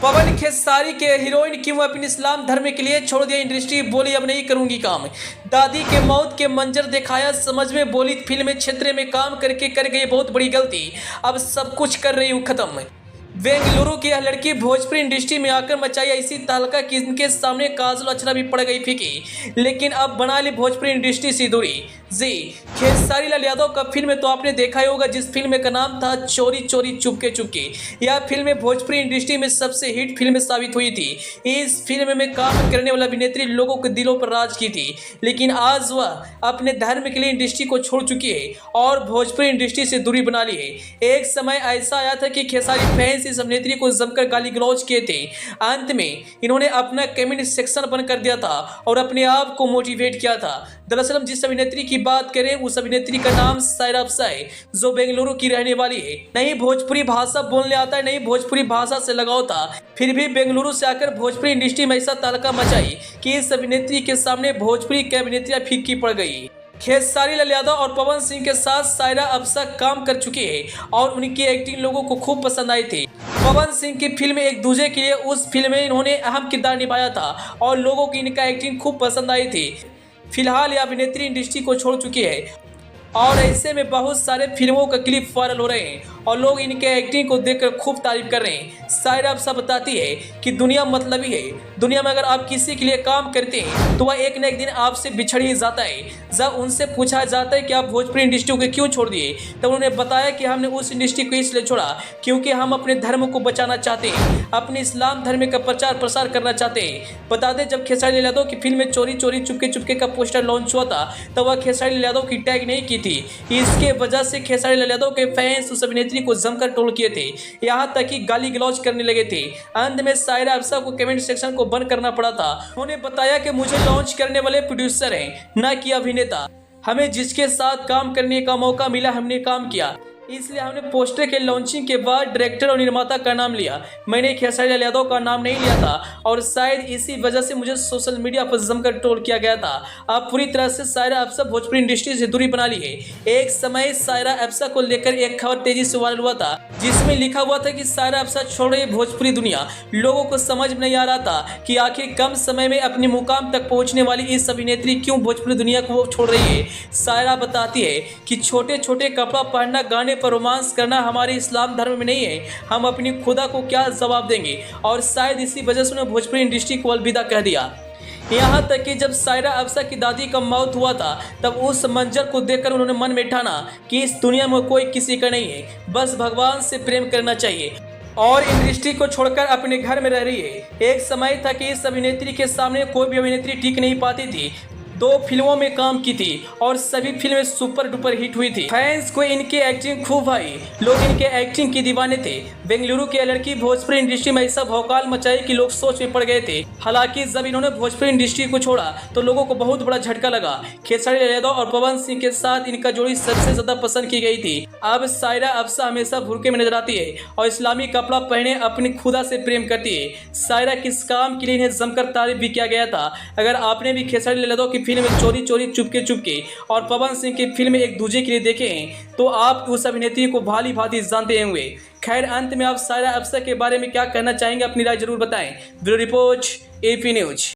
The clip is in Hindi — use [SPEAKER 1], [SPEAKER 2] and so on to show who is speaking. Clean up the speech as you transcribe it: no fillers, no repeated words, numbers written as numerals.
[SPEAKER 1] पवन खेसारी के हीरोइन क्यों अपने इस्लाम धर्म के लिए छोड़ दिया इंडस्ट्री, बोली अब नहीं करूंगी काम। दादी के मौत के मंजर दिखाया समझ में, बोली फिल्म क्षेत्र में काम करके कर गई बहुत बड़ी गलती, अब सब कुछ कर रही हूँ खत्म। बेंगलुरु की यह लड़की भोजपुरी इंडस्ट्री में आकर मचाई ऐसी तहलका कि इनके सामने काजल अक्षरा भी पड़ गई फीकी, लेकिन अब बना ली भोजपुरी इंडस्ट्री से दूरी। जी, खेसारी लाल यादव का फिल्म तो आपने देखा ही होगा, जिस फिल्म का नाम था चोरी चोरी चुपके चुपके। यह फिल्म भोजपुरी इंडस्ट्री में सबसे हिट फिल्म साबित हुई थी। इस फिल्म में काम करने वाला अभिनेत्री लोगों के दिलों पर राज की थी, लेकिन आज वह अपने धर्म के लिए इंडस्ट्री को छोड़ चुकी है और भोजपुरी इंडस्ट्री से दूरी बना ली है। एक समय ऐसा आया था कि खेसारी फैंस इस अभिनेत्री को जमकर गाली गलौज किए थे। अंत में इन्होंने अपना कमेंट सेक्शन बंद कर दिया था और अपने आप को मोटिवेट किया था। दरअसल हम जिस अभिनेत्री की बात करें उस अभिनेत्री का नाम सायरा अफसा है, जो बेंगलुरु की रहने वाली है। नहीं भोजपुरी भाषा बोलने आता है, नहीं भोजपुरी भाषा से लगाव था, फिर भी बेंगलुरु से आकर भोजपुरी इंडस्ट्री में ऐसा तहलका मचाई कि इस अभिनेत्री के सामने भोजपुरी की अभिनेत्रियां फीकी पड़ गई। खेसारी लाल यादव और पवन सिंह के साथ सायरा अफसा काम कर चुकी है और उनकी एक्टिंग लोगों को खूब पसंद आई थी। पवन सिंह की फिल्म एक दूजे के लिए, उस फिल्म में इन्होंने अहम किरदार निभाया था और लोगों की इनका एक्टिंग खूब पसंद आई थी। फिलहाल यह अभिनेत्री इंडस्ट्री को छोड़ चुकी है और ऐसे में बहुत सारे फिल्मों का क्लिप वायरल हो रहे हैं और लोग इनके एक्टिंग को देखकर खूब तारीफ कर रहे हैं। सायरा अफसा बताती है कि दुनिया मतलबी है, दुनिया में अगर आप किसी के लिए काम करते हैं तो वह एक न एक दिन आपसे बिछड़ ही जाता है। जब उनसे पूछा जाता है कि आप भोजपुरी इंडस्ट्री को क्यों छोड़ दिए, तब उन्होंने बताया कि हमने उस इंडस्ट्री को इसलिए छोड़ा क्योंकि हम अपने धर्म को बचाना चाहते हैं, अपने इस्लाम धर्म का प्रचार प्रसार करना चाहते हैं। बता दें, जब खेसारी लाल यादव की फिल्म में चोरी चोरी चुपके चुपके का पोस्टर लॉन्च हुआ था तब वह खेसारी लाल यादव की टैग नहीं की थी। इसके वजह से खेसारी लाल यादव के फैंस उस अभिनेत्री को जमकर ट्रोल किए थे, यहाँ तक कि गाली गलौज करने लगे थे। अंत में सायरा अफसा को कमेंट सेक्शन को बंद करना पड़ा था। उन्होंने बताया कि मुझे लॉन्च करने वाले प्रोड्यूसर हैं, न कि अभिनेता। हमें जिसके साथ काम करने का मौका मिला हमने काम किया, इसलिए हमने पोस्टर के लॉन्चिंग के बाद डायरेक्टर और निर्माता का नाम लिया। मैंने खेसारी लाल यादव का नाम नहीं लिया था और शायद इसी वजह से मुझे सोशल मीडिया पर जमकर ट्रोल किया गया था। अब पूरी तरह से सायरा अफसा भोजपुरी इंडस्ट्री से दूरी बना ली है। एक समय सायरा अफसा को लेकर एक खबर तेजी से वायरल हुआ था, जिसमें लिखा हुआ था कि सायरा अफसा छोड़ रही भोजपुरी दुनिया। लोगों को समझ में नहीं आ रहा था कि आखिर कम समय में अपने मुकाम तक पहुंचने वाली इस अभिनेत्री क्यों भोजपुरी दुनिया को छोड़ रही है। सायरा बताती है कि छोटे छोटे कपड़ा पहनना, गाने पर रोमांस करना हमारे इस्लाम धर्म में नहीं है, हम अपनी खुदा को क्या जवाब देंगे, और शायद इसी वजह से उन्होंने भोजपुरी इंडस्ट्री को अलविदा कह दिया। यहाँ तक कि जब सायरा अफसा की दादी का मौत हुआ था तब उस मंजर को देखकर उन्होंने मन में ठाना कि इस दुनिया में कोई किसी का नहीं है, बस भगवान से प्रेम करना चाहिए, और इंडस्ट्री को छोड़कर अपने घर में रह रही है। एक समय था कि इस अभिनेत्री के सामने कोई भी अभिनेत्री टिक नहीं पाती थी। 2 फिल्मों में काम की थी और सभी फिल्में सुपर डुपर हिट हुई थी। फैंस को इनकी एक्टिंग खूब आई, लोग इनके एक्टिंग की दीवाने थे। बेंगलुरु की लड़की भोजपुरी इंडस्ट्री में ऐसा भौकाल मचाई कि लोग सोच में पड़ गए थे। हालांकि जब इन्होंने भोजपुरी इंडस्ट्री को छोड़ा तो लोगों को बहुत बड़ा झटका लगा। खेसारी लाल यादव और पवन सिंह के साथ इनका जोड़ी सबसे ज्यादा पसंद की गई थी। अब सायरा अफसा हमेशा भुरके में नजर आती है और इस्लामी कपड़ा पहने अपनी खुदा से प्रेम करती है। सायरा किस काम के लिए इन्हें जमकर तारीफ भी किया गया था। अगर आपने भी खेसारी लाल यादव की फिल्म चोरी चोरी चुपके चुपके और पवन सिंह की फिल्म एक दूजे के लिए देखे हैं तो आप उस अभिनेत्री को भाली भांति जानते होंगे। खैर, अंत में आप सायरा अफसा के बारे में क्या कहना चाहेंगे, अपनी राय जरूर बताएं। Bureau report, AP news.